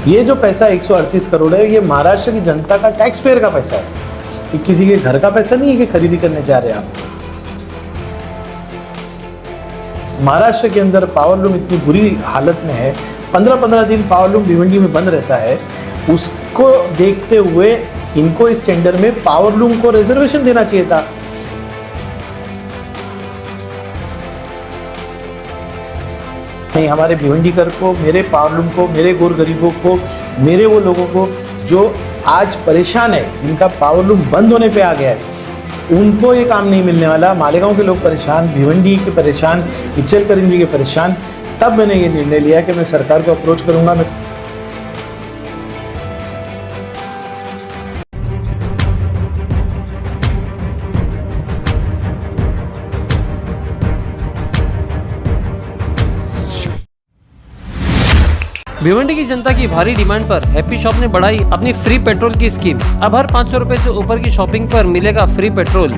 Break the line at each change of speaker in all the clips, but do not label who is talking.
ये जो पैसा 138 करोड़ है, ये महाराष्ट्र की जनता का टैक्स पेयर का पैसा है। ये किसी के घर का पैसा नहीं है कि खरीदी करने जा रहे हैं आप। महाराष्ट्र के अंदर पावरलूम इतनी बुरी हालत में है, 15-15 दिन पावरलूम भिवंडी में बंद रहता है। उसको देखते हुए इनको इस टेंडर में पावरलूम को रिजर्वेशन देना चाहिए था। नहीं, हमारे भिवंडीकर को, मेरे पावरलूम को, मेरे गोर गरीबों को, मेरे वो लोगों को जो आज परेशान है, जिनका पावरलूम बंद होने पे आ गया है, उनको ये काम नहीं मिलने वाला। मालेगांव के लोग परेशान, भिवंडी के परेशान, इचलकरंजी के परेशान। तब मैंने ये निर्णय लिया कि मैं सरकार को अप्रोच करूंगा।
भिवंडी की जनता की भारी डिमांड पर हैप्पी शॉप ने बढ़ाई अपनी फ्री पेट्रोल की स्कीम। अब हर 500 रुपए से ऊपर की शॉपिंग पर मिलेगा फ्री पेट्रोल।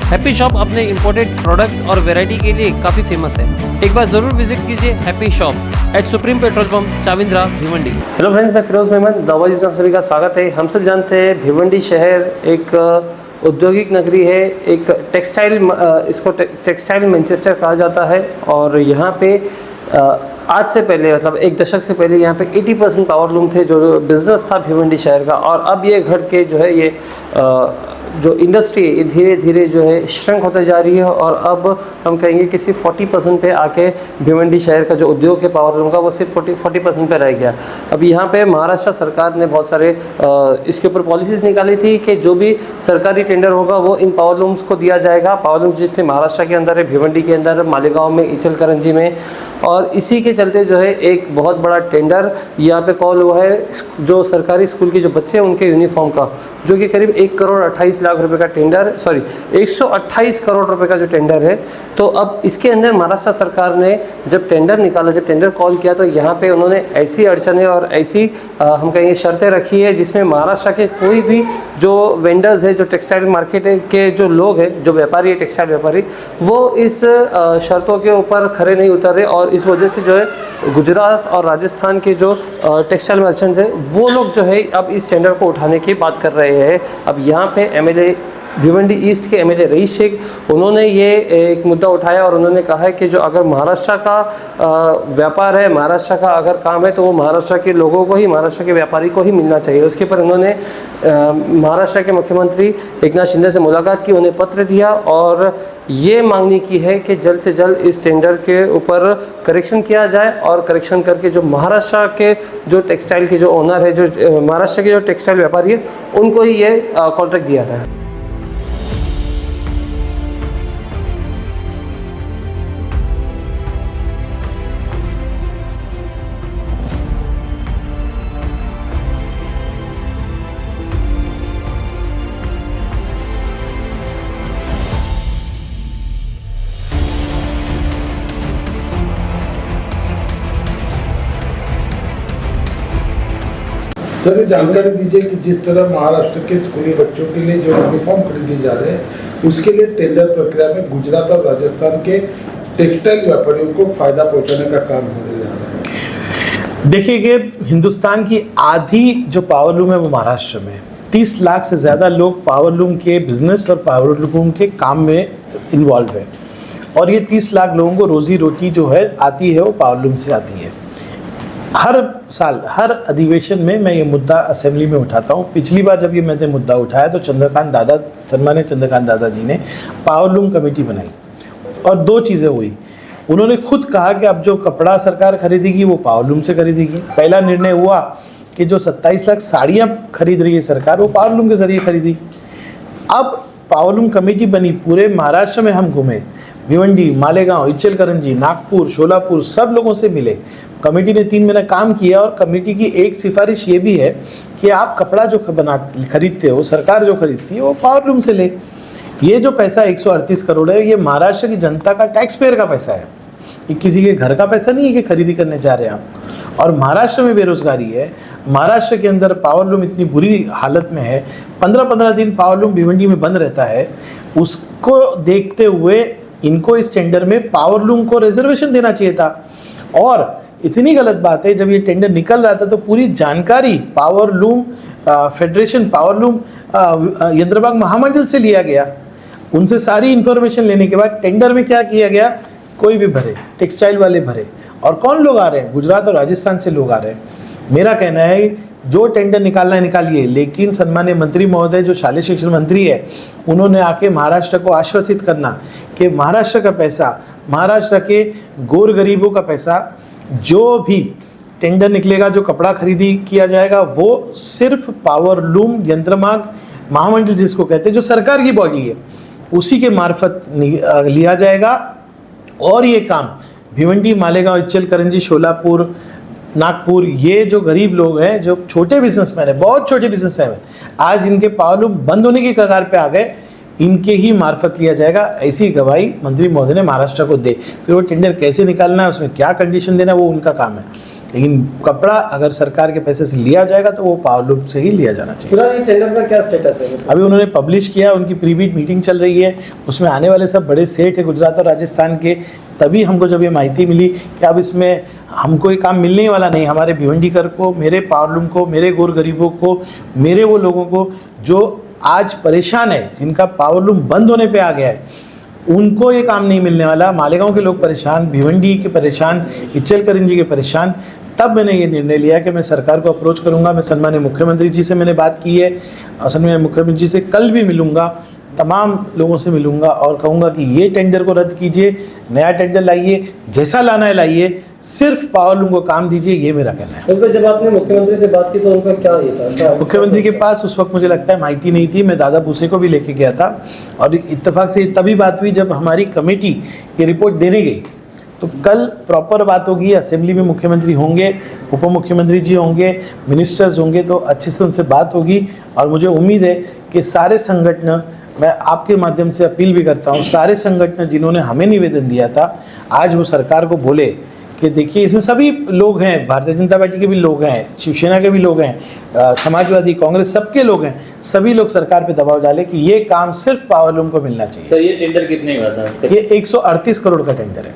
हैप्पी शॉप अपने इंपोर्टेड प्रोडक्ट्स और वैरायटी के लिए काफी फेमस है। एक बार जरूर विजिट कीजिए happy shop at supreme petrol pump, Chavindra, Bhiwandi. Hello friends, मैं फिरोज मेमन, दावाजी में आप सभी का स्वागत है। हम सब जानते हैं भिवंडी शहर एक औद्योगिक नगरी है, एक इसको टेक्सटाइल मैनचेस्टर कहा जाता है। और यहाँ पे आज से पहले, मतलब एक दशक से पहले, यहाँ पे 80% पावरलूम थे जो बिजनेस था भिवंडी शहर का। और अब ये घट के जो है ये जो इंडस्ट्री है, ये धीरे धीरे जो है श्रंक होते जा रही है। और अब हम कहेंगे कि सिर्फ 40% पे आके भिवंडी शहर का जो उद्योग है पावरलूम का, वो सिर्फ 40% पे रह गया। अब यहाँ पे महाराष्ट्र सरकार ने बहुत सारे इसके ऊपर पॉलिसीज़ निकाली थी कि जो भी सरकारी टेंडर होगा वो इन पावरलूम्स को दिया जाएगा। पावरलूम जितने महाराष्ट्र के अंदर है, भिवंडी के अंदर, मालेगांव में, इचलकरंजी में। और इसी के चलते जो है एक बहुत बड़ा टेंडर यहाँ पे कॉल हुआ है जो सरकारी स्कूल के जो बच्चे हैं उनके यूनिफॉर्म का, जो कि करीब 1,28,00,000 रुपए का टेंडर, 128 करोड़ रुपए का जो टेंडर है। तो अब इसके अंदर महाराष्ट्र सरकार ने जब टेंडर निकाला, जब टेंडर कॉल किया, तो यहाँ पे उन्होंने ऐसी अड़चनें और ऐसी हम कहेंगे शर्तें रखी है जिसमें महाराष्ट्र के कोई भी जो वेंडर्स है, जो टेक्सटाइल मार्केट के जो लोग हैं, जो व्यापारी है, टेक्सटाइल व्यापारी, वो इस शर्तों के ऊपर खरे नहीं उतर रहे। और इस वजह से जो है गुजरात और राजस्थान के जो टेक्सटाइल मर्चेंट्स हैं, वो लोग जो है अब इस टेंडर को उठाने की बात कर रहे हैं। अब यहाँ पे एमएलए भिवंडी ईस्ट के एमएलए रईस शेख, उन्होंने ये एक मुद्दा उठाया और उन्होंने कहा है कि जो अगर महाराष्ट्र का व्यापार है, महाराष्ट्र का अगर काम है, तो वो महाराष्ट्र के लोगों को ही, महाराष्ट्र के व्यापारी को ही मिलना चाहिए। उसके पर उन्होंने महाराष्ट्र के मुख्यमंत्री एकनाथ शिंदे से मुलाकात की, उन्हें पत्र दिया और ये मांगनी की है कि जल्द से जल्द इस टेंडर के ऊपर करेक्शन किया जाए। और करेक्शन करके जो महाराष्ट्र के जो टेक्सटाइल के जो ओनर है, जो महाराष्ट्र के जो टेक्सटाइल व्यापारी है, उनको ही ये कॉन्ट्रैक्ट दिया जाए।
सर, ये जानकारी दीजिए कि जिस तरह महाराष्ट्र के स्कूली बच्चों के लिए जो यूनिफॉर्म खरीदे जा रहे हैं, उसके लिए टेंडर प्रक्रिया में गुजरात और राजस्थान के टेक्सटाइल व्यापारियों को फायदा पहुंचाने का काम होने जा रहा है।
देखिए कि हिंदुस्तान की आधी जो पावरलूम है वो महाराष्ट्र में, 30 लाख से ज़्यादा लोग पावरलूम के बिजनेस और पावरलूम के काम में इन्वॉल्व है। और ये 30 लाख लोगों को रोजी रोटी जो है आती है वो पावरलूम से आती है। हर साल, हर अधिवेशन में मैं ये मुद्दा असेंबली में उठाता हूँ। पिछली बार जब ये मैंने मुद्दा उठाया तो सन्मान्य चंद्रकांत दादा जी ने पावरलूम कमेटी बनाई और दो चीज़ें हुई। उन्होंने खुद कहा कि अब जो कपड़ा सरकार खरीदेगी वो पावरलूम से खरीदेगी। पहला निर्णय हुआ कि जो 27 लाख साड़ियाँ खरीद रही है सरकार, वो पावरलूम के जरिए खरीदी। अब पावरलूम कमेटी बनी, पूरे महाराष्ट्र में हम घूमे, भिवंडी, मालेगांव, इचलकरंजी, नागपुर, शोलापुर, सब लोगों से मिले। कमेटी ने 3 महीना काम किया और कमेटी की एक सिफारिश ये भी है कि आप कपड़ा जो खरीदते हो, सरकार जो खरीदती है, वो पावरलूम से ले। ये जो पैसा 138 करोड़ है, ये महाराष्ट्र की जनता का टैक्स पेयर का पैसा है। ये किसी के घर का पैसा नहीं है कि खरीदी करने जा रहे हैं आप। और महाराष्ट्र में बेरोजगारी है, महाराष्ट्र के अंदर पावरलूम इतनी बुरी हालत में है, 15-15 दिन पावरलूम भिवंडी में बंद रहता है, उसको देखते हुए इनको इस टेंडर में पावरलूम को रिजर्वेशन देना चाहिए था। और इतनी गलत बात है, जब ये टेंडर निकल रहा था तो पूरी जानकारी पावरलूम फेडरेशन पावरलूम यंत्रमाग महामंडल से लिया गया। उनसे सारी इंफॉर्मेशन लेने के बाद टेंडर में क्या किया गया, कोई भी भरे, टेक्सटाइल वाले भरे। और कौन लोग आ रहे हैं, गुजरात और राजस्थान से लोग आ रहे हैं। मेरा कहना है जो टेंडर निकालना है निकालिए, लेकिन सम्मान्य मंत्री महोदय जो शालेय शिक्षण मंत्री है, उन्होंने आके महाराष्ट्र को आश्वासित करना कि महाराष्ट्र का पैसा, महाराष्ट्र के गोर गरीबों का पैसा, जो भी टेंडर निकलेगा, जो कपड़ा खरीदी किया जाएगा, वो सिर्फ पावरलूम यंत्रमाग महामंडल जिसको कहते हैं, जो सरकार की बॉडी है, उसी के मार्फत लिया जाएगा। और ये काम भिवंडी, मालेगांव, इच्चल करंजी, शोलापुर, नागपुर, ये जो गरीब लोग हैं, जो छोटे बिजनेसमैन हैं, बहुत छोटे बिजनेसमैन हैं, आज इनके पावरलूम बंद होने की कगार पे आ गए, इनके ही मार्फत लिया जाएगा। ऐसी गवाही मंत्री महोदय ने महाराष्ट्र को दे। फिर वो टेंडर कैसे निकालना है, उसमें क्या कंडीशन देना है, वो उनका काम है। लेकिन कपड़ा अगर सरकार के पैसे से लिया जाएगा तो वो पावरलूम से ही लिया जाना चाहिए।
पूरा ये टेंडर का क्या स्टेटस है?
अभी उन्होंने पब्लिश किया, उनकी प्रीबिड मीटिंग चल रही है, उसमें आने वाले सब बड़े सेठ है गुजरात और राजस्थान के। तभी हमको जब ये माहिती मिली कि अब इसमें हमको ये काम मिलने ही वाला नहीं, हमारे भिवंडीकर को, मेरे पावरलूम को, मेरे गोर गरीबों को, मेरे वो लोगों को जो आज परेशान है, जिनका पावरलूम बंद होने पे आ गया है, उनको ये काम नहीं मिलने वाला। मालेगांव के लोग परेशान, भिवंडी के परेशान, इच्चल करंजी के परेशान। तब मैंने ये निर्णय लिया कि मैं सरकार को अप्रोच करूंगा। मैं सम्मान्य मुख्यमंत्री जी से मैंने बात की है, असल में मुख्यमंत्री जी से कल भी मिलूंगा, तमाम लोगों से मिलूंगा और कहूंगा कि ये टेंडर को रद्द कीजिए, नया टेंडर लाइए, जैसा लाना है लाइए, सिर्फ पावरलूम को काम दीजिए, ये मेरा कहना है।
उस पर जब आपने मुख्यमंत्री से बात की तो उनका क्या ये था? क्या
मुख्यमंत्री के पास उस वक्त मुझे लगता है माहिती नहीं थी। मैं दादा भूसे को भी लेके गया था और इत्तेफाक से तभी बात हुई जब हमारी कमेटी ये रिपोर्ट देने गई। तो कल प्रॉपर बात होगी, असेंबली में मुख्यमंत्री होंगे, उप मुख्यमंत्री जी होंगे, मिनिस्टर्स होंगे, तो अच्छे से उनसे बात होगी। और मुझे उम्मीद है कि सारे संगठन, मैं आपके माध्यम से अपील भी करता हूँ, सारे संगठन जिन्होंने हमें निवेदन दिया था, आज वो सरकार को बोले कि देखिए इसमें सभी लोग हैं, भारतीय जनता पार्टी के भी लोग हैं, शिवसेना के भी लोग हैं, समाजवादी, कांग्रेस, सबके लोग हैं, सभी लोग सरकार पे दबाव डाले कि ये काम सिर्फ पावरलूम को मिलना चाहिए।
तो ये टेंडर कितने का था?
ये 138 करोड़ का टेंडर है।